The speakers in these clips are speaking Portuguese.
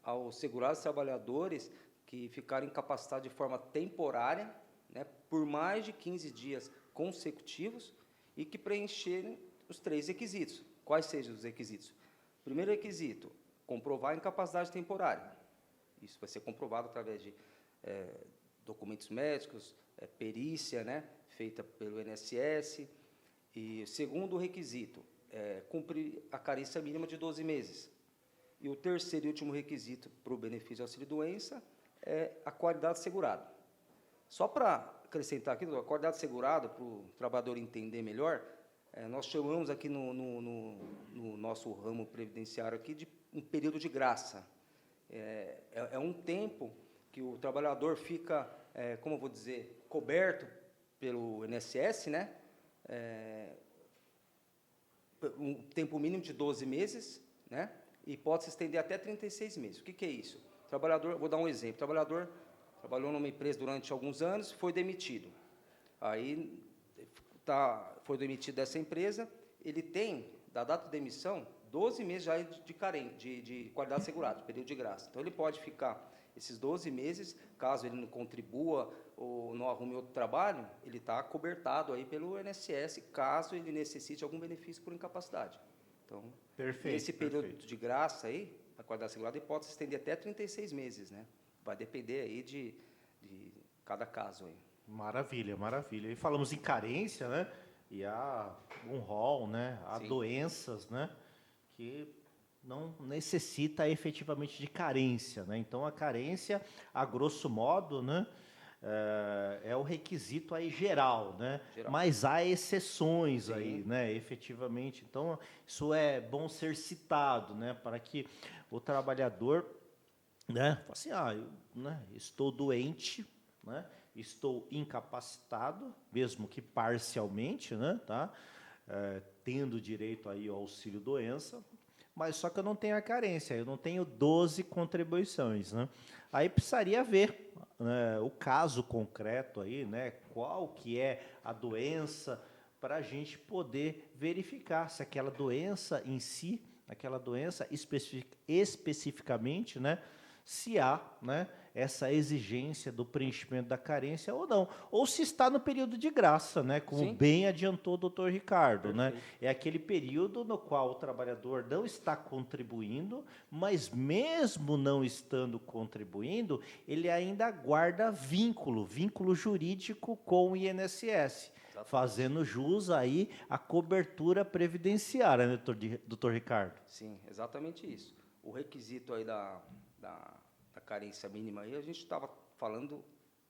aos segurados trabalhadores que ficaram incapacitados de forma temporária, né, por mais de 15 dias consecutivos e que preencherem os 3 requisitos. Quais sejam os requisitos? Primeiro requisito, comprovar a incapacidade temporária. Isso vai ser comprovado através de documentos médicos, perícia, né, feita pelo INSS. E o segundo requisito, cumprir a carência mínima de 12 meses. E o terceiro e último requisito para o benefício de auxílio-doença é a qualidade segurada. Só para acrescentar aqui, a qualidade segurada, para o trabalhador entender melhor, nós chamamos aqui no nosso ramo previdenciário aqui de um período de graça. É um tempo que o trabalhador fica, como eu vou dizer, coberto pelo INSS, né? Um tempo mínimo de 12 meses, né? E pode se estender até 36 meses. O que é isso? Trabalhador, vou dar um exemplo, trabalhador trabalhou numa empresa durante alguns anos, foi demitido. Aí, foi demitido dessa empresa, ele tem, da data de demissão, 12 meses já de qualidade assegurada, período de graça. Então, ele pode ficar esses 12 meses, caso ele não contribua ou não arrume outro trabalho, ele está cobertado aí pelo INSS, caso ele necessite algum benefício por incapacidade. Então, esse período de graça aí, a qualidade assegurada, ele pode se estender até 36 meses, né? Vai depender aí de cada caso aí. Maravilha, maravilha. E falamos em carência, né? E há um rol, né? Há Sim. Doenças, né? Que não necessita efetivamente de carência, né? Então, a carência, a grosso modo, né? É o requisito aí geral, né? Geral. Mas há exceções. Sim. Aí, né? Efetivamente. Então, isso é bom ser citado, né? Para que o trabalhador, né? Fala assim, estou doente, né? Estou incapacitado, mesmo que parcialmente, né? Tá? Tendo direito aí ao auxílio-doença, mas só que eu não tenho a carência, eu não tenho 12 contribuições, né? Aí precisaria ver, né, o caso concreto aí, né? Qual que é a doença, para a gente poder verificar se aquela doença em si, aquela doença especificamente, né? Se há, né, essa exigência do preenchimento da carência ou não, ou se está no período de graça, né, como Sim. bem adiantou o doutor Ricardo. Perfeito. Né? É aquele período no qual o trabalhador não está contribuindo, mas mesmo não estando contribuindo, ele ainda guarda vínculo jurídico com o INSS, Exatamente. fazendo jus aí à cobertura previdenciária, né, doutor Ricardo? Sim, exatamente isso. O requisito aí da carência mínima, aí a gente estava falando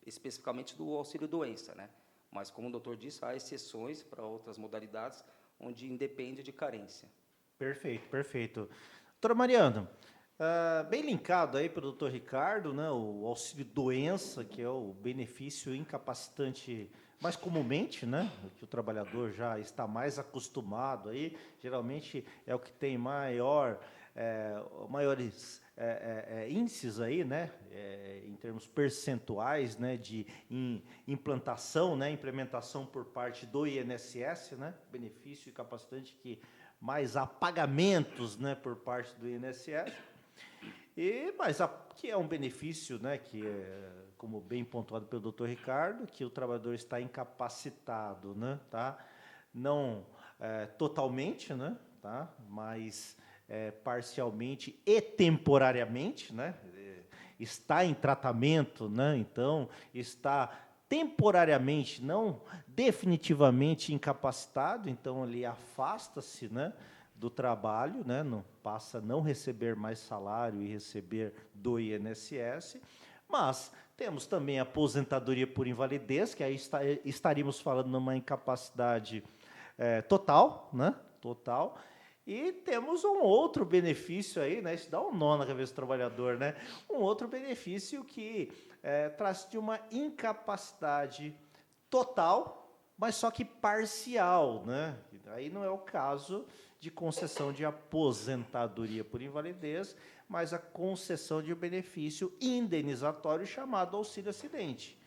especificamente do auxílio-doença, né? Mas, como o doutor disse, há exceções para outras modalidades, onde independe de carência. Perfeito, perfeito. Doutora Mariana, bem linkado aí pelo doutor Ricardo, né, o auxílio-doença, que é o benefício incapacitante mais comumente, né, que o trabalhador já está mais acostumado aí, geralmente é o que tem maiores índices aí, né, em termos percentuais, né, de implantação, né, implementação por parte do INSS, né, benefício incapacitante que mais há pagamentos, né, por parte do INSS, mas que é um benefício, né, que é, como bem pontuado pelo doutor Ricardo, que o trabalhador está incapacitado, né, tá? Não totalmente, né, tá? Mas parcialmente e temporariamente, né? Está em tratamento, né? Então está temporariamente, não definitivamente incapacitado, então ele afasta-se, né, do trabalho, né, passa a não receber mais salário e receber do INSS, mas temos também a aposentadoria por invalidez, que aí estaríamos falando numa incapacidade total, né, total. E temos um outro benefício aí, né? Isso dá um nó na cabeça do trabalhador, né? Um outro benefício que traz de uma incapacidade total, mas só que parcial, né? Aí não é o caso de concessão de aposentadoria por invalidez, mas a concessão de um benefício indenizatório chamado auxílio-acidente.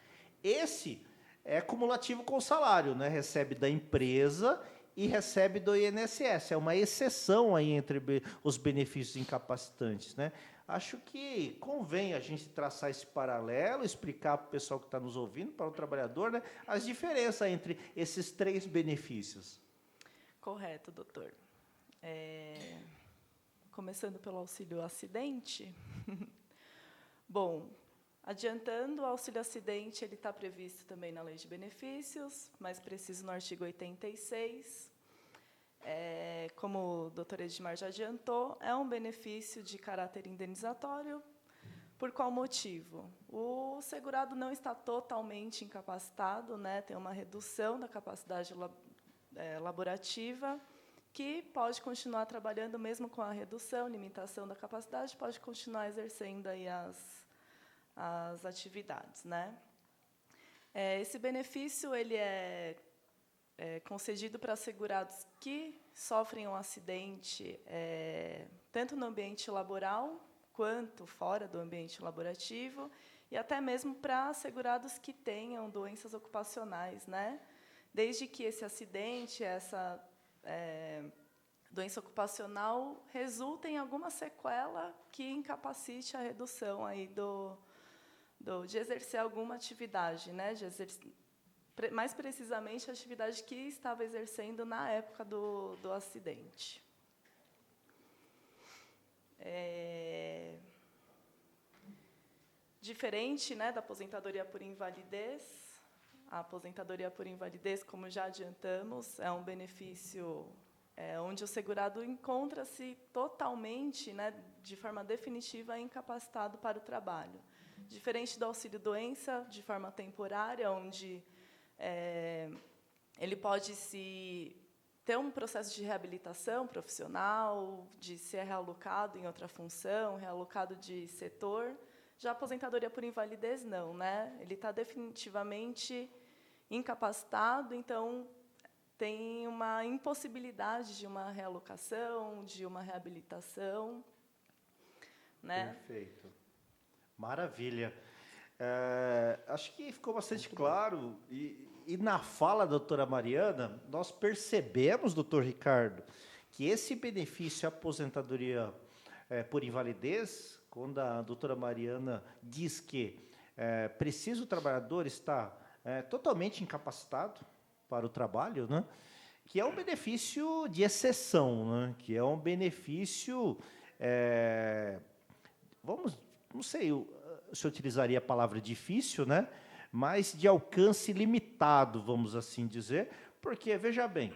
Esse é cumulativo com o salário, né? Recebe da empresa e recebe do INSS. É uma exceção aí entre os benefícios incapacitantes, né? Acho que convém a gente traçar esse paralelo, explicar para o pessoal que está nos ouvindo, para o trabalhador, né, as diferenças entre esses 3 benefícios. Correto, doutor. Começando pelo auxílio acidente. Bom, adiantando, o auxílio acidente ele está previsto também na Lei de Benefícios, mais preciso no artigo 86. Como o doutor Edmar já adiantou, é um benefício de caráter indenizatório. Por qual motivo? O segurado não está totalmente incapacitado, né, tem uma redução da capacidade laborativa, que pode continuar trabalhando mesmo com a redução, limitação da capacidade, pode continuar exercendo aí as atividades, né? Esse benefício ele é concedido para segurados que sofrem um acidente, tanto no ambiente laboral quanto fora do ambiente laborativo, e até mesmo para segurados que tenham doenças ocupacionais, né? Desde que esse acidente, essa doença ocupacional resulta em alguma sequela que incapacite a redução aí de exercer alguma atividade, né? Mais precisamente, a atividade que estava exercendo na época do acidente. Diferente, né, da aposentadoria por invalidez, a aposentadoria por invalidez, como já adiantamos, é um benefício onde o segurado encontra-se totalmente, né, de forma definitiva, incapacitado para o trabalho. Diferente do auxílio-doença, de forma temporária, onde ele pode ter um processo de reabilitação profissional, de ser realocado em outra função, realocado de setor. Já a aposentadoria por invalidez, não, né? Ele está definitivamente incapacitado, então tem uma impossibilidade de uma realocação, de uma reabilitação, né? Perfeito. Maravilha. Acho que ficou bastante claro, e na fala da doutora Mariana, nós percebemos, doutor Ricardo, que esse benefício aposentadoria por invalidez, quando a doutora Mariana diz que precisa o trabalhador estar totalmente incapacitado para o trabalho, né, que é um benefício de exceção, né, que é um benefício, não sei se eu utilizaria a palavra difícil, né, mas de alcance limitado, vamos assim dizer, porque, veja bem,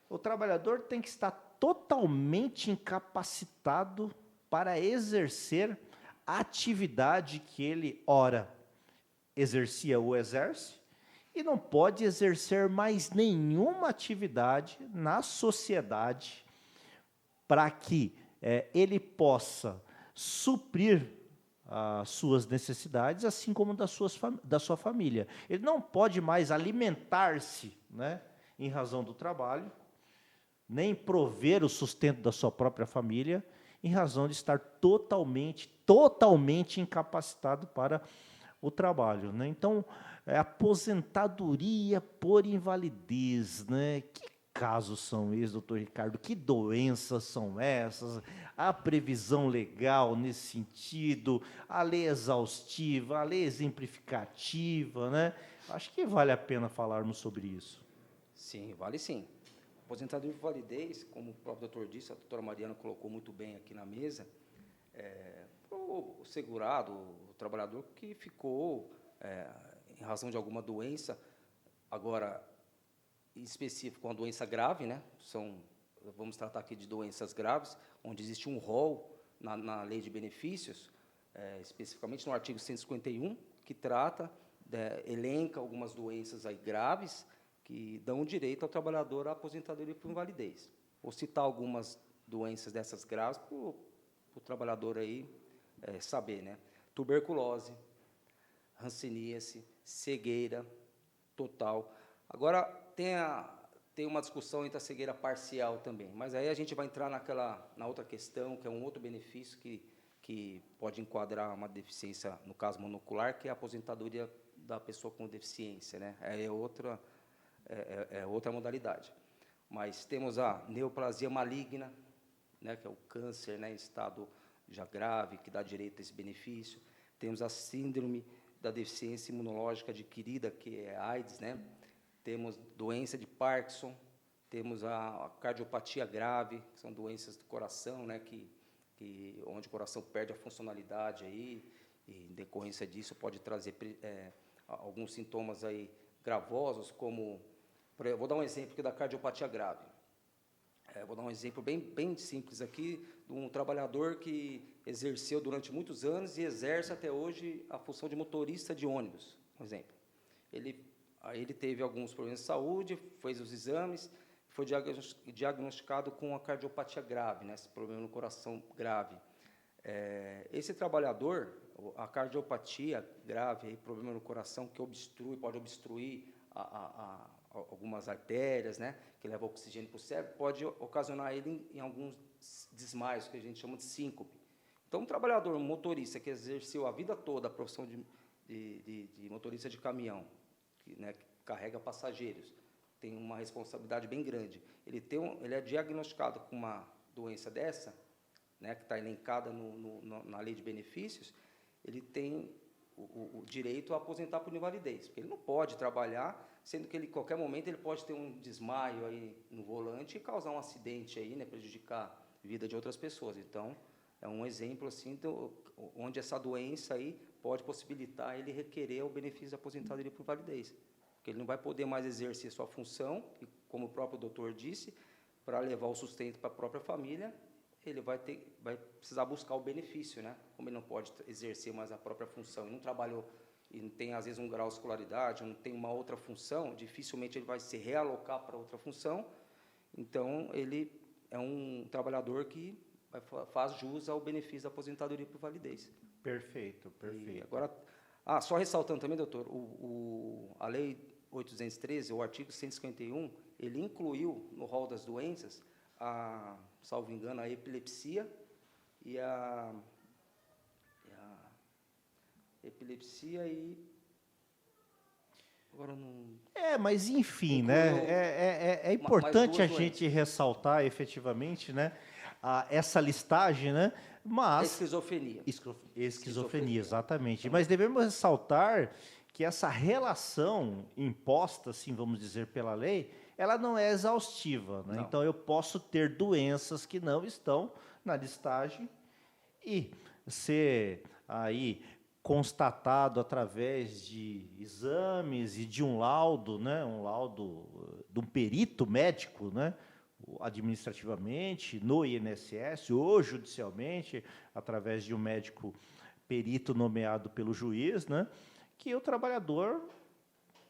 o trabalhador tem que estar totalmente incapacitado para exercer a atividade que ele, ora, exercia ou exerce, e não pode exercer mais nenhuma atividade na sociedade para que ele possa suprir as suas necessidades, assim como da sua família. Ele não pode mais alimentar-se, né, em razão do trabalho, nem prover o sustento da sua própria família, em razão de estar totalmente incapacitado para o trabalho, né? Então, aposentadoria por invalidez, né? Que casos são esses, doutor Ricardo? Que doenças são essas? A previsão legal nesse sentido, a lei exaustiva, a lei exemplificativa, né? Acho que vale a pena falarmos sobre isso. Sim, vale sim. Aposentadoria por validez, como o próprio doutor disse, a doutora Mariana colocou muito bem aqui na mesa, o segurado, o trabalhador que ficou em razão de alguma doença, agora, em específico, uma doença grave, né? Vamos tratar aqui de doenças graves, onde existe um rol na lei de benefícios, especificamente no artigo 151, que trata, elenca algumas doenças aí graves, que dão direito ao trabalhador à aposentadoria por invalidez. Vou citar algumas doenças dessas graves para o trabalhador aí saber, né? Tuberculose, hanseníase, cegueira total. Agora, tem uma discussão entre a cegueira parcial também, mas aí a gente vai entrar na outra questão, que é um outro benefício que pode enquadrar uma deficiência, no caso monocular, que é a aposentadoria da pessoa com deficiência, né? É outra modalidade. Mas temos a neoplasia maligna, né, que é o câncer, né, em estado já grave, que dá direito a esse benefício. Temos a síndrome da deficiência imunológica adquirida, que é a AIDS, né? Temos doença de Parkinson, temos a cardiopatia grave, que são doenças do coração, né, onde o coração perde a funcionalidade aí, e em decorrência disso pode trazer alguns sintomas aí gravosos, como, vou dar um exemplo aqui da cardiopatia grave. Vou dar um exemplo bem simples aqui, de um trabalhador que exerceu durante muitos anos e exerce até hoje a função de motorista de ônibus, um exemplo. Ele teve alguns problemas de saúde, fez os exames, foi diagnosticado com a cardiopatia grave, né, esse problema no coração grave. Esse trabalhador, a cardiopatia grave, aí, problema no coração que pode obstruir algumas artérias, né, que levam oxigênio para o cérebro, pode ocasionar ele em alguns desmaios, que a gente chama de síncope. Então, um trabalhador, um motorista que exerceu a vida toda a profissão de motorista de caminhão, que carrega passageiros, tem uma responsabilidade bem grande. Ele é diagnosticado com uma doença dessa, né, que está elencada na lei de benefícios, ele tem o direito a aposentar por invalidez, porque ele não pode trabalhar, sendo que em qualquer momento ele pode ter um desmaio aí no volante e causar um acidente aí, né, prejudicar a vida de outras pessoas. Então, é um exemplo assim, onde essa doença aí pode possibilitar ele requerer o benefício da aposentadoria por invalidez, porque ele não vai poder mais exercer sua função, e, como o próprio doutor disse, para levar o sustento para a própria família, ele vai precisar buscar o benefício, né? Como ele não pode exercer mais a própria função, ele não trabalhou e não tem, às vezes, um grau de escolaridade, ou não tem uma outra função, dificilmente ele vai se realocar para outra função. Então, ele é um trabalhor que faz jus ao benefício da aposentadoria por validez. Perfeito, perfeito. E agora, só ressaltando também, doutor, a Lei 813, o artigo 151, ele incluiu no rol das doenças, salvo engano, a epilepsia e agora não. Mas enfim, né? É importante a gente ressaltar efetivamente, né, essa listagem, né? Mas Esquizofrenia. Esquizofrenia, exatamente. Mas devemos ressaltar que essa relação imposta, assim, vamos dizer, pela lei, ela não é exaustiva, né? Então, eu posso ter doenças que não estão na listagem e ser aí constatado através de exames e de um laudo, né? Um laudo de um perito médico, né? Administrativamente, no INSS ou judicialmente, através de um médico perito nomeado pelo juiz, né? Que o trabalhador,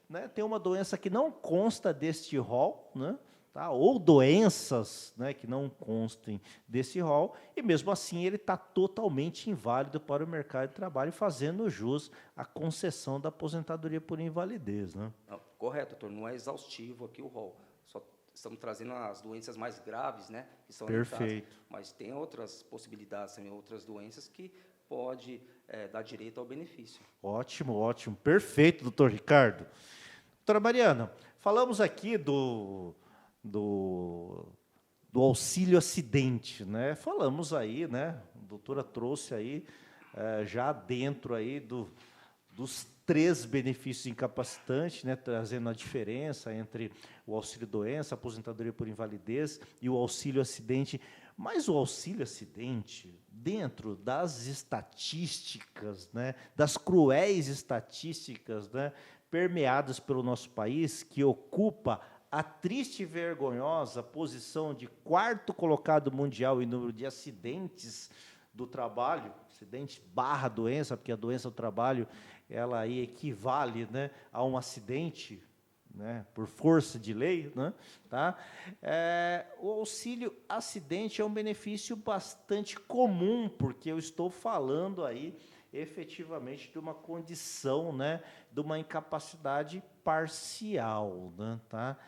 né, tem uma doença que não consta deste rol, né, tá? Ou doenças, né, que não constem desse rol, e mesmo assim ele está totalmente inválido para o mercado de trabalho, fazendo jus à concessão da aposentadoria por invalidez. Né? Não, correto, doutor, não é exaustivo aqui o rol. Só estamos trazendo as doenças mais graves, né, que são perfeito. Mas tem outras possibilidades, também, outras doenças que pode dar direito ao benefício. Ótimo, ótimo. Perfeito, doutor Ricardo. Doutora Mariana, falamos aqui do auxílio acidente, né? Falamos aí, né? A doutora trouxe aí, já dentro aí dos 3 benefícios incapacitantes, né? Trazendo a diferença entre o auxílio doença, aposentadoria por invalidez e o auxílio acidente. Mas o auxílio acidente, dentro das estatísticas, né? Das cruéis estatísticas, né? Permeadas pelo nosso país, que ocupa a triste e vergonhosa posição de 4º colocado mundial em número de acidentes do trabalho, acidente / doença, porque a doença do trabalho, ela aí equivale, né, a um acidente, né, por força de lei, né, tá? O auxílio acidente é um benefício bastante comum, porque eu estou falando aí efetivamente de uma condição, né, de uma incapacidade parcial, né, tá?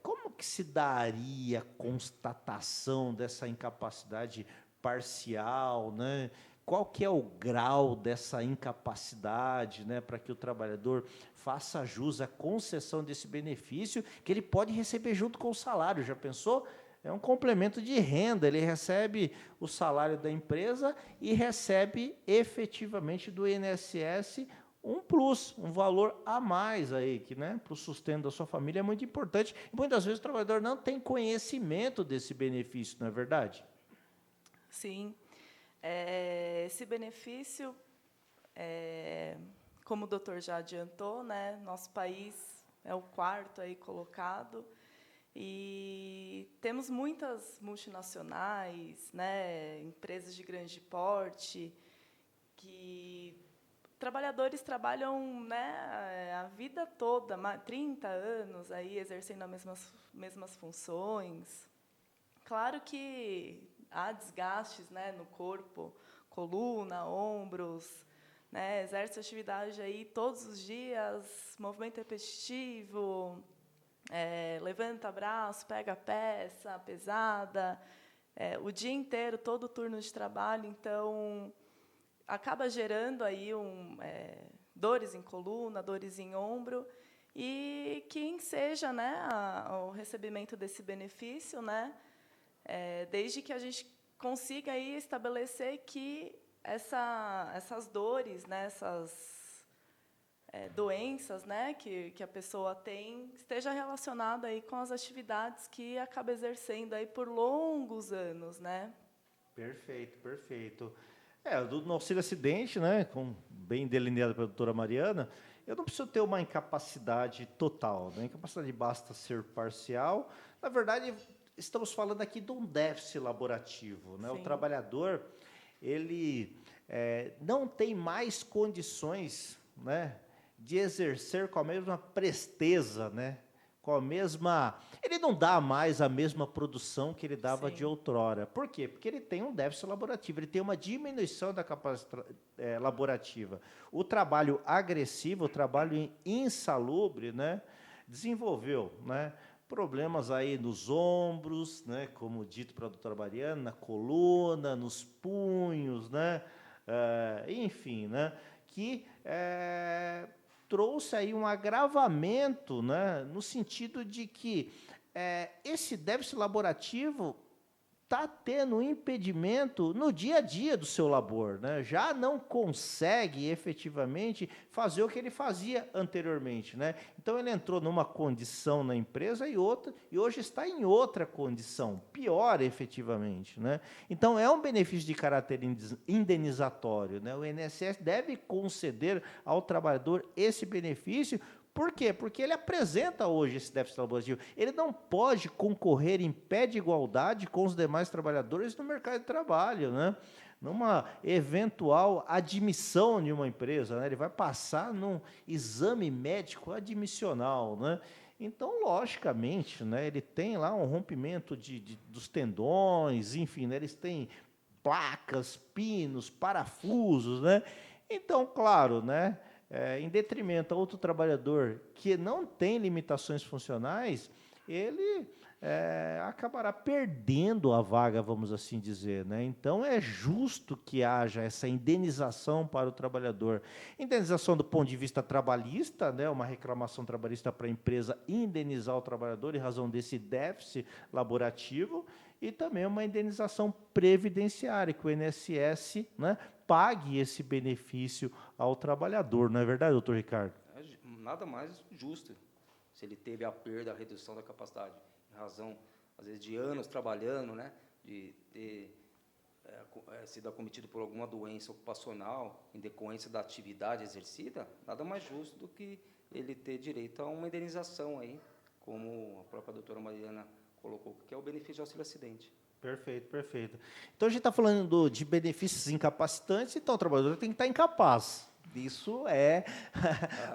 Como que se daria a constatação dessa incapacidade parcial, né? qual que é o grau dessa incapacidade, né, para que o trabalhador faça jus à concessão desse benefício, que ele pode receber junto com o salário. Já pensou? É um complemento de renda, ele recebe o salário da empresa e recebe efetivamente do INSS um plus, um valor a mais aí, que, né, para o sustento da sua família é muito importante. E muitas vezes o trabalhador não tem conhecimento desse benefício, não é verdade? Sim. Esse benefício, como o doutor já adiantou, né, nosso país é o 4º aí colocado, e temos muitas multinacionais, né, empresas de grande porte, que trabalhadores trabalham, né, a vida toda, 30 anos aí exercendo as mesmas funções. Claro que há desgastes, né, no corpo, coluna, ombros, né, exerce atividade aí todos os dias, movimento repetitivo, levanta braço, pega peça pesada, o dia inteiro, todo o turno de trabalho, então acaba gerando aí dores em coluna, dores em ombro, e que enseja, né, o recebimento desse benefício, né, desde que a gente consiga aí estabelecer que essas dores, né, essas doenças, né, que a pessoa tem, esteja relacionada aí com as atividades que acaba exercendo aí por longos anos, né? Perfeito, perfeito. No auxílio acidente, né, bem delineado pela doutora Mariana, eu não preciso ter uma incapacidade total, né? A incapacidade basta ser parcial. Na verdade, estamos falando aqui de um déficit laborativo, né? O trabalhador, ele não tem mais condições, né, de exercer com a mesma presteza, né, com a mesma... Ele não dá mais a mesma produção que ele dava de outrora. Por quê? Porque ele tem um déficit laborativo, ele tem uma diminuição da capacidade laborativa. O trabalho agressivo, o trabalho insalubre, né, desenvolveu, né, problemas aí nos ombros, né, como dito pela doutora Mariana, na coluna, nos punhos, né, enfim, né, que trouxe aí um agravamento, né, no sentido de que esse déficit laborativo está tendo um impedimento no dia a dia do seu labor, né? Já não consegue efetivamente fazer o que ele fazia anteriormente, né? Então ele entrou numa condição na empresa e hoje está em outra condição, pior efetivamente, né? Então é um benefício de caráter indenizatório, né? O INSS deve conceder ao trabalhador esse benefício. Por quê? Porque ele apresenta hoje esse déficit laborativo. Ele não pode concorrer em pé de igualdade com os demais trabalhadores no mercado de trabalho, né? Numa eventual admissão de uma empresa, né? Ele vai passar num exame médico admissional, né? Então, logicamente, né, ele tem lá um rompimento dos tendões, enfim, né, eles têm placas, pinos, parafusos, né? Então, claro, né, em detrimento a outro trabalhador que não tem limitações funcionais, ele acabará perdendo a vaga, vamos assim dizer, né? Então, é justo que haja essa indenização para o trabalhador. Indenização do ponto de vista trabalhista, né? Uma reclamação trabalhista para a empresa indenizar o trabalhador em razão desse déficit laborativo, e também uma indenização previdenciária, que o INSS, né, pague esse benefício ao trabalhador. Não é verdade, doutor Ricardo? Nada mais justo. Se ele teve a perda, a redução da capacidade, em razão, às vezes, de anos trabalhando, né, de ter sido acometido por alguma doença ocupacional em decorrência da atividade exercida, nada mais justo do que ele ter direito a uma indenização aí, como a própria doutora Mariana colocou, que é o benefício de auxílio acidente. Perfeito, perfeito. Então, a gente está falando de benefícios incapacitantes, então o trabalhador tem que estar incapaz. Isso é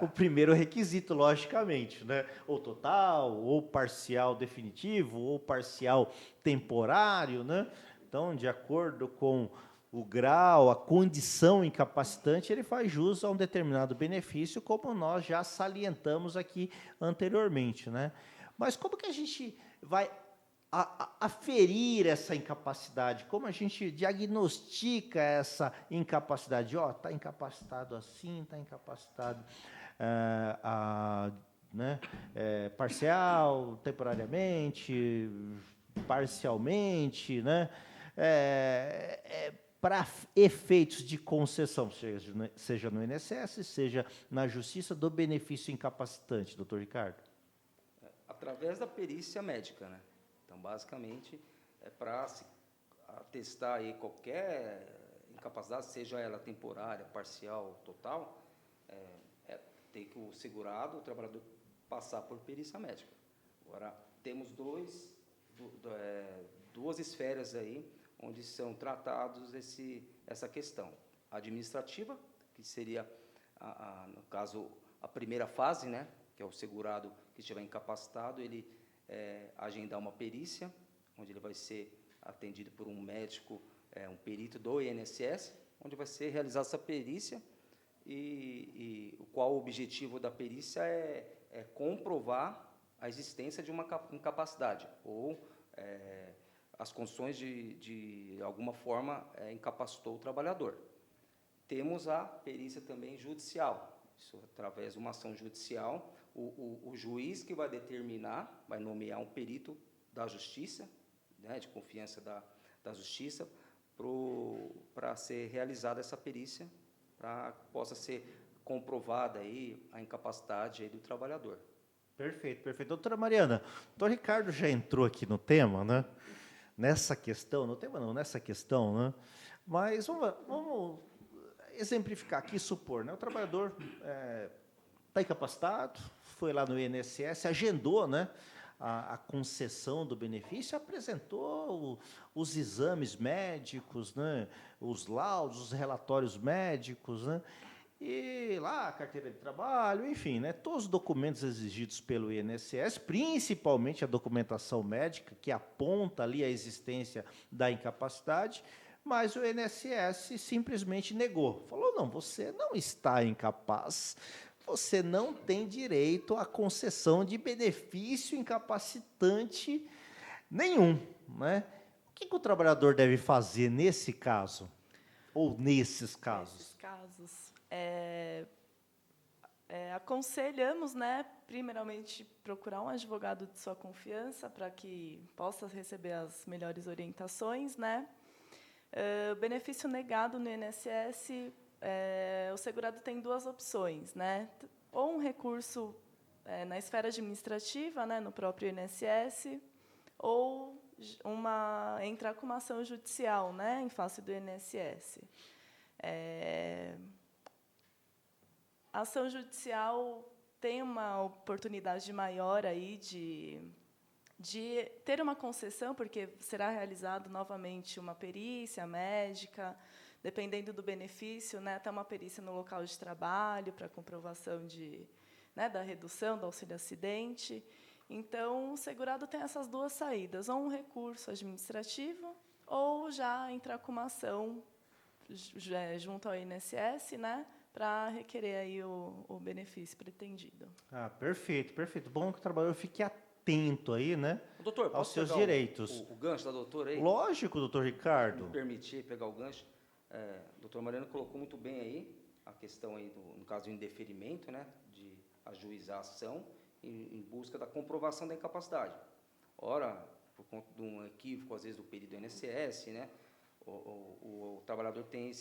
o primeiro requisito, logicamente, né? Ou total, ou parcial definitivo, ou parcial temporário, né? Então, de acordo com o grau, a condição incapacitante, ele faz jus a um determinado benefício, como nós já salientamos aqui anteriormente, né? Mas como que a gente vai aferir essa incapacidade? Como a gente diagnostica essa incapacidade? Ó, está incapacitado assim, está incapacitado né, parcial, temporariamente, parcialmente, né? Para efeitos de concessão, seja no INSS, seja na Justiça, do benefício incapacitante, doutor Ricardo? Através da perícia médica, né? Então, basicamente, é para se atestar aí qualquer incapacidade, seja ela temporária, parcial, total, tem que o segurado, o trabalhador, passar por perícia médica. Agora, temos duas esferas aí, onde são tratados essa questão. A administrativa, que seria, no caso, a primeira fase, né? Que é o segurado que estiver incapacitado, ele agendar uma perícia, onde ele vai ser atendido por um médico, um perito do INSS, onde vai ser realizada essa perícia, e qual o objetivo da perícia é comprovar a existência de uma incapacidade, ou as condições de alguma forma, incapacitou o trabalhador. Temos a perícia também judicial, isso através de uma ação judicial, o juiz que vai determinar, vai nomear um perito da Justiça, né, de confiança da Justiça, para ser realizada essa perícia, para que possa ser comprovada aí a incapacidade aí do trabalhador. Perfeito, perfeito. Doutora Mariana, o doutor Ricardo já entrou aqui no tema, né? Nessa questão, no tema não, nessa questão, né? Mas vamos exemplificar aqui, supor, né? O trabalhador está incapacitado, foi lá no INSS, agendou, né, a concessão do benefício, apresentou os exames médicos, né, os laudos, os relatórios médicos, né, e lá a carteira de trabalho, enfim, né, todos os documentos exigidos pelo INSS, principalmente a documentação médica, que aponta ali a existência da incapacidade, mas o INSS simplesmente negou. Falou, não, você não está incapaz, você não tem direito à concessão de benefício incapacitante nenhum, né? O que o trabalhador deve fazer nesse caso? Ou nesses casos? Nesses casos, aconselhamos, né, primeiramente, procurar um advogado de sua confiança para que possa receber as melhores orientações, né? O benefício negado no INSS, o segurado tem duas opções, né? Ou um recurso na esfera administrativa, né, no próprio INSS, ou entrar com uma ação judicial, né, em face do INSS. A ação judicial tem uma oportunidade maior aí de ter uma concessão, porque será realizado novamente uma perícia médica, dependendo do benefício, né, até uma perícia no local de trabalho para comprovação da redução do auxílio-acidente. Então, o segurado tem essas duas saídas, ou um recurso administrativo, ou já entrar com uma ação junto ao INSS, né, para requerer aí o benefício pretendido. Ah, perfeito, perfeito. Bom que o trabalhador fique atento aí, né, Doutor, aos posso seus pegar direitos. o gancho da doutora aí? Lógico, doutor Ricardo. Me permitir pegar o gancho. Doutor Mariano colocou muito bem aí a questão aí, no caso do indeferimento, né, de ajuizar a ação em busca da comprovação da incapacidade. Ora, por conta de um equívoco, às vezes, do perito do INSS, né, o trabalhador tem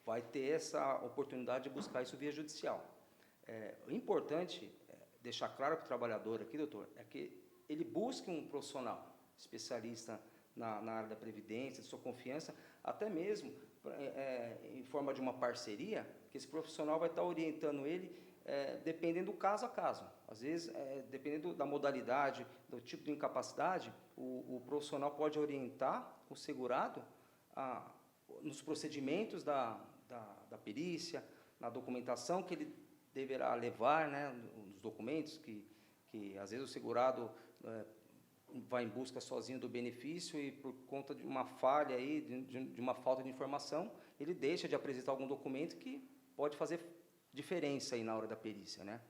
vai ter essa oportunidade de buscar isso via judicial. O importante é deixar claro para o trabalhador aqui, doutor, é que ele busque um profissional especialista na área da previdência, de sua confiança, até mesmo em forma de uma parceria, que esse profissional vai estar orientando ele, dependendo do caso a caso. Às vezes, dependendo da modalidade, do tipo de incapacidade, o profissional pode orientar o segurado nos procedimentos da perícia, na documentação que ele deverá levar, né, nos documentos, que às vezes o segurado vai em busca sozinho do benefício e por conta de uma falha aí, de uma falta de informação, ele deixa de apresentar algum documento que pode fazer diferença aí na hora da perícia, né?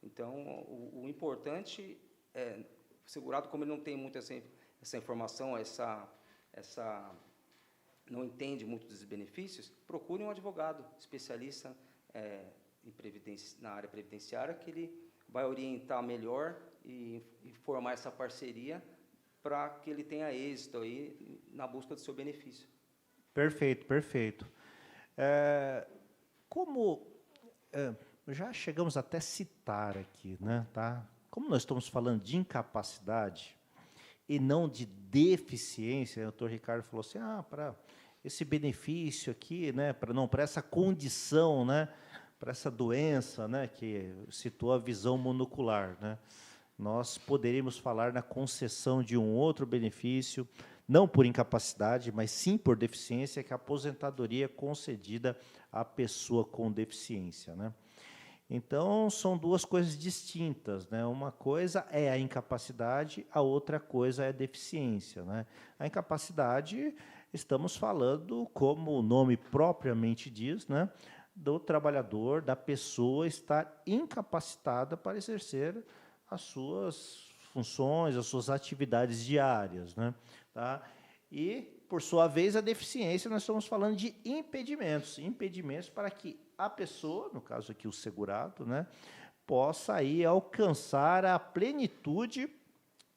Então, o importante é o segurado, como ele não tem muito essa informação, não entende muito dos benefícios, procure um advogado especialista na área previdenciária, que ele vai orientar melhor e formar essa parceria para que ele tenha êxito aí na busca do seu benefício. Perfeito, perfeito. Já chegamos até a citar aqui, né, tá? Como nós estamos falando de incapacidade e não de deficiência, o doutor Ricardo falou assim, para esse benefício aqui, né, para essa condição, né, para essa doença, né, que citou a visão monocular, né, nós poderíamos falar na concessão de um outro benefício, não por incapacidade, mas sim por deficiência, que é a aposentadoria concedida à pessoa com deficiência, né? Então, são duas coisas distintas, né? Uma coisa é a incapacidade, a outra coisa é a deficiência, né? A incapacidade, estamos falando, como o nome propriamente diz, né, do trabalhador, da pessoa estar incapacitada para exercer as suas funções, as suas atividades diárias, né? Tá? E, por sua vez, a deficiência, nós estamos falando de impedimentos para que a pessoa, no caso aqui o segurado, né, possa aí alcançar a plenitude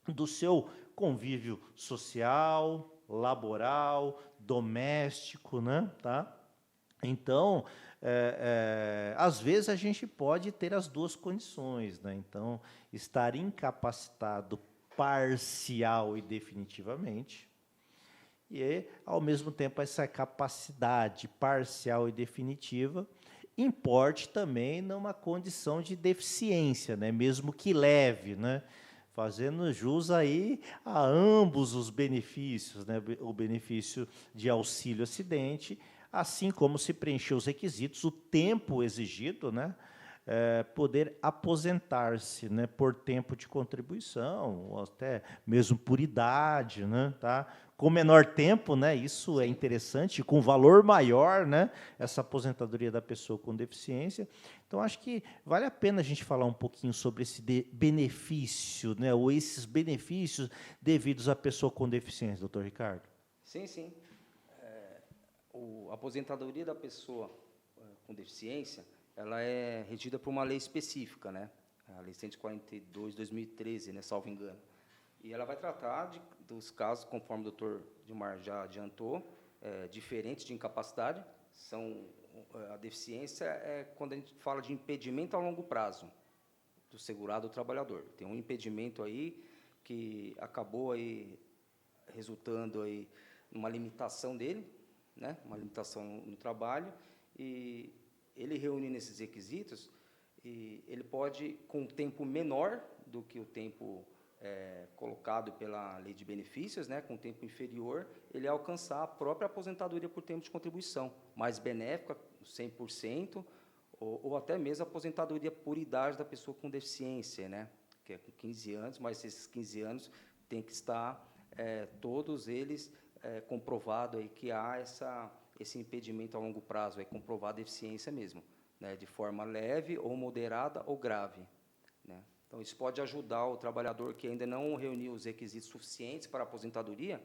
do seu convívio social, laboral, doméstico, né, tá? Então, às vezes a gente pode ter as duas condições, né? Então, estar incapacitado parcial e definitivamente, e, ao mesmo tempo, essa capacidade parcial e definitiva importe também numa condição de deficiência, né? Mesmo que leve, né? Fazendo jus aí a ambos os benefícios, né? O benefício de auxílio acidente, assim como se preencher os requisitos, o tempo exigido, né? Poder aposentar-se, né, por tempo de contribuição, ou até mesmo por idade, né, tá? Com menor tempo, né, isso é interessante, com valor maior, né, essa aposentadoria da pessoa com deficiência. Então, acho que vale a pena a gente falar um pouquinho sobre esse benefício, né, ou esses benefícios devidos à pessoa com deficiência, doutor Ricardo. Sim, sim. A aposentadoria da pessoa com deficiência, ela é regida por uma lei específica, né? A Lei 142/2013, né, salvo engano. E ela vai tratar dos casos, conforme o doutor Dilmar já adiantou, diferentes de incapacidade. A deficiência é quando a gente fala de impedimento a longo prazo do segurado ou trabalhador. Tem um impedimento aí que acabou aí resultando aí numa limitação dele, né? Uma limitação no trabalho, e ele reunindo esses requisitos, e ele pode, com um tempo menor do que o tempo colocado pela lei de benefícios, né, com um tempo inferior, ele alcançar a própria aposentadoria por tempo de contribuição, mais benéfica, 100%, ou até mesmo a aposentadoria por idade da pessoa com deficiência, né, que é com 15 anos, mas esses 15 anos tem que estar, todos eles, comprovado aí que há esse impedimento a longo prazo, é comprovada a deficiência mesmo, né, de forma leve ou moderada ou grave, né. Então, isso pode ajudar o trabalhador que ainda não reuniu os requisitos suficientes para a aposentadoria,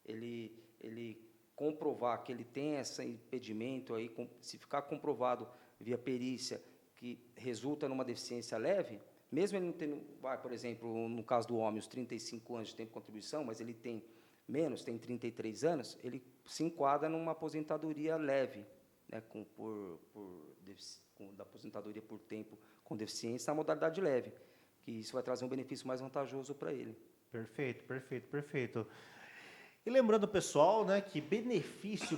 ele comprovar que ele tem esse impedimento aí, se ficar comprovado via perícia que resulta numa deficiência leve, mesmo ele não tendo, por exemplo, no caso do homem, os 35 anos de tempo de contribuição, mas ele tem menos, tem 33 anos, ele se enquadra numa aposentadoria leve, né, da aposentadoria por tempo com deficiência, na modalidade leve, que isso vai trazer um benefício mais vantajoso para ele. Perfeito, perfeito, perfeito. E lembrando, pessoal, né, que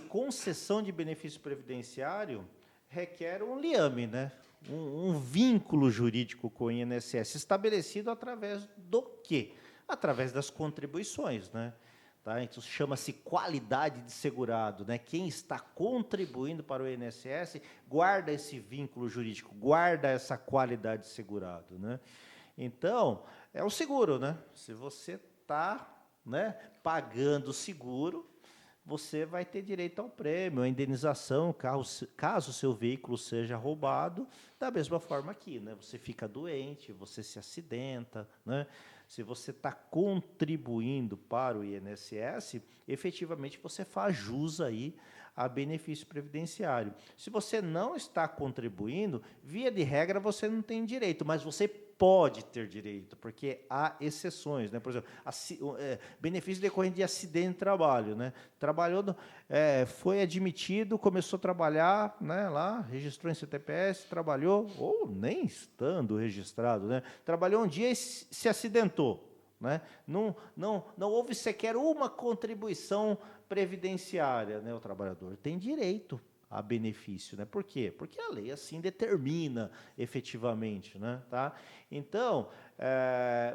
concessão de benefício previdenciário requer um liame, né, um vínculo jurídico com o INSS, estabelecido através do quê? Através das contribuições, né? Tá? Então, chama-se qualidade de segurado, né? Quem está contribuindo para o INSS guarda esse vínculo jurídico, guarda essa qualidade de segurado, né? Então, é o seguro, né? Se você está, né, pagando o seguro, você vai ter direito ao prêmio, à indenização, caso o seu veículo seja roubado, da mesma forma aqui, né? Você fica doente, você se acidenta, né? Se você está contribuindo para o INSS, efetivamente você faz jus aí a benefício previdenciário. Se você não está contribuindo, via de regra você não tem direito, mas você pode ter direito, porque há exceções, né? Por exemplo, benefício decorrente de acidente de trabalho, né? Trabalhou, foi admitido, começou a trabalhar, né? Lá, registrou em CTPS, trabalhou, ou nem estando registrado, né? Trabalhou um dia e se acidentou, né? Não houve sequer uma contribuição previdenciária, né? O trabalhador tem direito a benefício, né? Por quê? Porque a lei assim determina efetivamente, né? Tá? Então,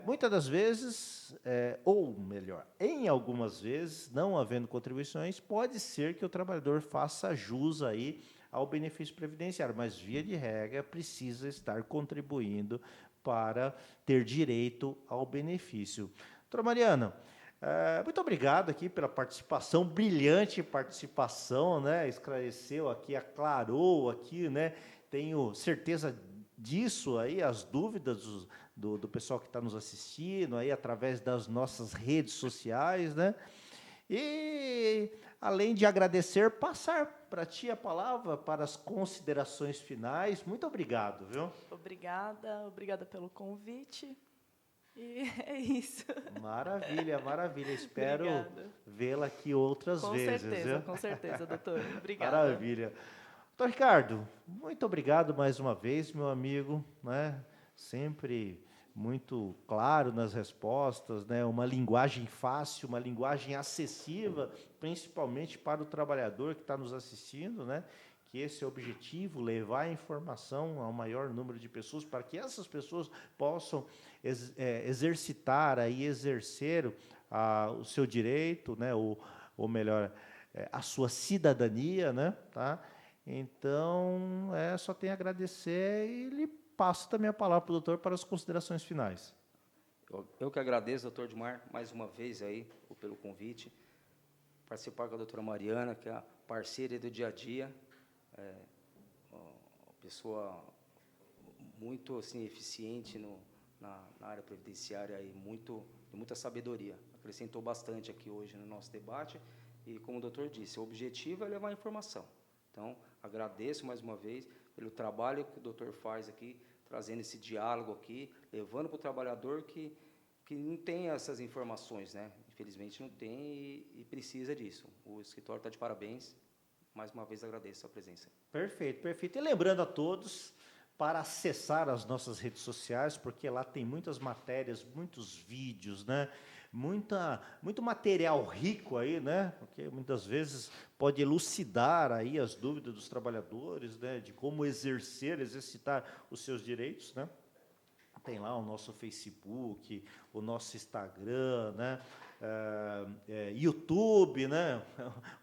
muitas das vezes, ou melhor, em algumas vezes, não havendo contribuições, pode ser que o trabalhador faça jus aí ao benefício previdenciário, mas via de regra precisa estar contribuindo para ter direito ao benefício. Doutora Mariana, muito obrigado aqui pela participação, brilhante participação, né? Esclareceu aqui, aclarou aqui, né? Tenho certeza disso aí, as dúvidas do pessoal que está nos assistindo aí através das nossas redes sociais, né? E além de agradecer, passar para ti a palavra para as considerações finais. Muito obrigado, viu? Obrigada pelo convite. E é isso. Maravilha, maravilha. Espero vê-la aqui outras vezes. Com certeza, doutor. Obrigada. Maravilha. Doutor Ricardo, muito obrigado mais uma vez, meu amigo, né? Sempre muito claro nas respostas, né? Uma linguagem fácil, uma linguagem acessível, principalmente para o trabalhador que está nos assistindo, né? Que esse é o objetivo, levar a informação ao maior número de pessoas, para que essas pessoas possam exercitar, aí, exercer o seu direito, né? Ou melhor, a sua cidadania, né? Tá? Então, só tenho a agradecer e lhe passo também a palavra para o doutor para as considerações finais. Eu que agradeço, doutor Edmar, mais uma vez aí pelo convite, participar com a doutora Mariana, que é a parceira do dia a dia, uma pessoa muito assim, eficiente na área previdenciária, e muita sabedoria. Acrescentou bastante aqui hoje no nosso debate, e como o doutor disse, o objetivo é levar a informação. Então, agradeço mais uma vez pelo trabalho que o doutor faz aqui, trazendo esse diálogo aqui, levando para o trabalhador que não tem essas informações, né? Infelizmente não tem e precisa disso. O escritório está de parabéns. Mais uma vez agradeço a presença. Perfeito, perfeito. E lembrando a todos para acessar as nossas redes sociais, porque lá tem muitas matérias, muitos vídeos, né? Muito material rico aí, né? Porque muitas vezes pode elucidar aí as dúvidas dos trabalhadores, né? De como exercitar os seus direitos, né? Tem lá o nosso Facebook, o nosso Instagram, né? YouTube, né?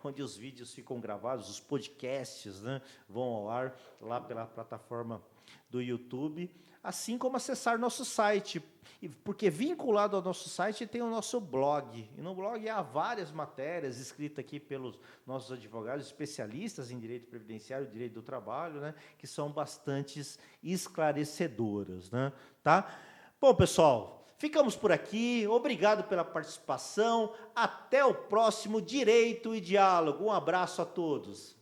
Onde os vídeos ficam gravados, os podcasts, né? Vão ao ar lá pela plataforma do YouTube, assim como acessar nosso site, porque vinculado ao nosso site tem o nosso blog, e no blog há várias matérias escritas aqui pelos nossos advogados, especialistas em direito previdenciário e direito do trabalho, né, que são bastante esclarecedoras, né, tá? Bom, pessoal, ficamos por aqui, obrigado pela participação, até o próximo Direito e Diálogo, um abraço a todos.